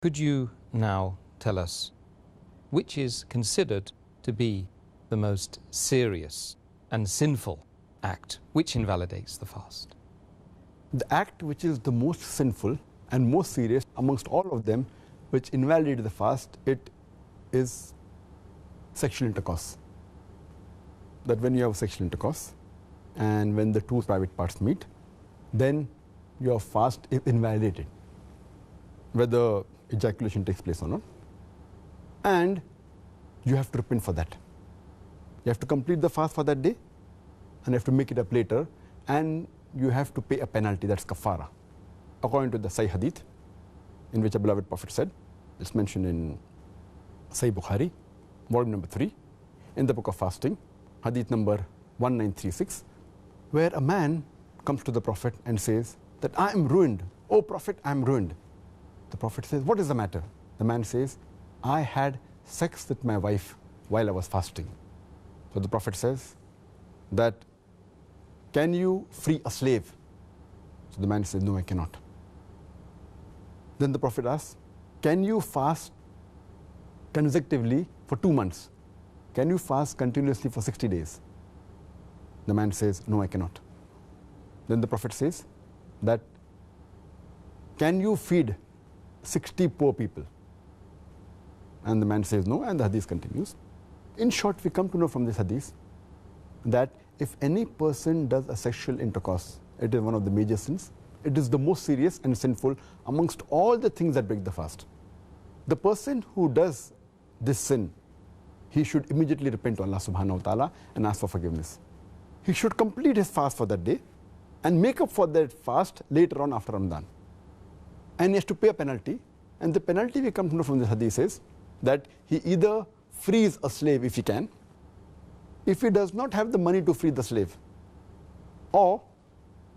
Could you now tell us which is considered to be the most serious and sinful act which invalidates the fast? The act which is the most sinful and most serious amongst all of them which invalidates the fast, it is sexual intercourse. That when you have sexual intercourse and when the two private parts meet, then your fast is invalidated, whether ejaculation takes place or not, and you have to repent for that. You have to complete the fast for that day and you have to make it up later, and you have to pay a penalty, that's kafara, according to the Sahih Hadith in which a beloved Prophet said. It's mentioned in Sahih Bukhari, volume number 3, in the book of fasting, Hadith number 1936, where a man comes to the Prophet and says that I am ruined. Oh Prophet, I am ruined. The Prophet says, what is the matter? The man says, I had sex with my wife while I was fasting. So the Prophet says that, can you free a slave? So the man says, no, I cannot. Then the Prophet asks, can you fast consecutively for 2 months? Can you fast continuously for 60 days? The man says, no, I cannot. Then the Prophet says that, can you feed 60 poor people? And the man says no, and the hadith continues. In short, we come to know from this hadith that if any person does a sexual intercourse, it is one of the major sins. It is the most serious and sinful amongst all the things that break the fast. The person who does this sin, he should immediately repent to Allah subhanahu wa ta'ala and ask for forgiveness. He should complete his fast for that day and make up for that fast later on after Ramadan. And he has to pay a penalty, and the penalty we come to know from this hadith is that he either frees a slave if he can, if he does not have the money to free the slave, or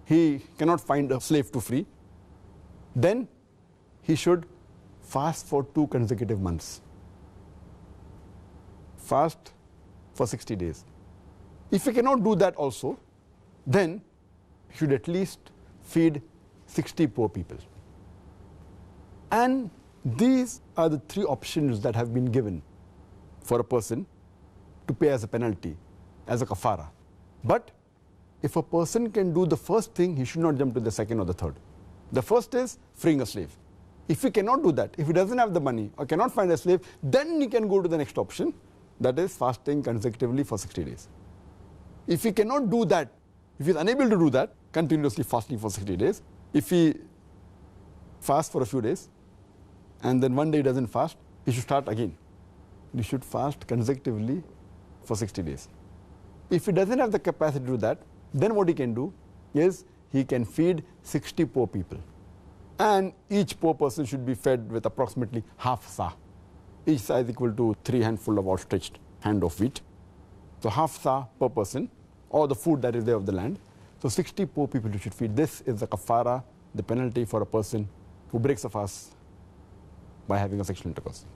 he cannot find a slave to free, then he should fast for 2 consecutive months. Fast for 60 days. If he cannot do that also, then he should at least feed 60 poor people. And these are the 3 options that have been given for a person to pay as a penalty, as a kafara. But if a person can do the first thing, he should not jump to the second or the third. The first is freeing a slave. If he cannot do that, if he doesn't have the money or cannot find a slave, then he can go to the next option, that is fasting consecutively for 60 days. If he cannot do that, if he is unable to do that, continuously fasting for 60 days, if he fasts for a few days, and then one day he doesn't fast, he should start again. He should fast consecutively for 60 days. If he doesn't have the capacity to do that, then what he can do is he can feed 60 poor people. And each poor person should be fed with approximately half sa. Each sa is equal to 3 handfuls of outstretched hand of wheat. So half sa per person, or the food that is there of the land. So 60 poor people you should feed. This is the kafara, the penalty for a person who breaks a fast by having a sexual intercourse.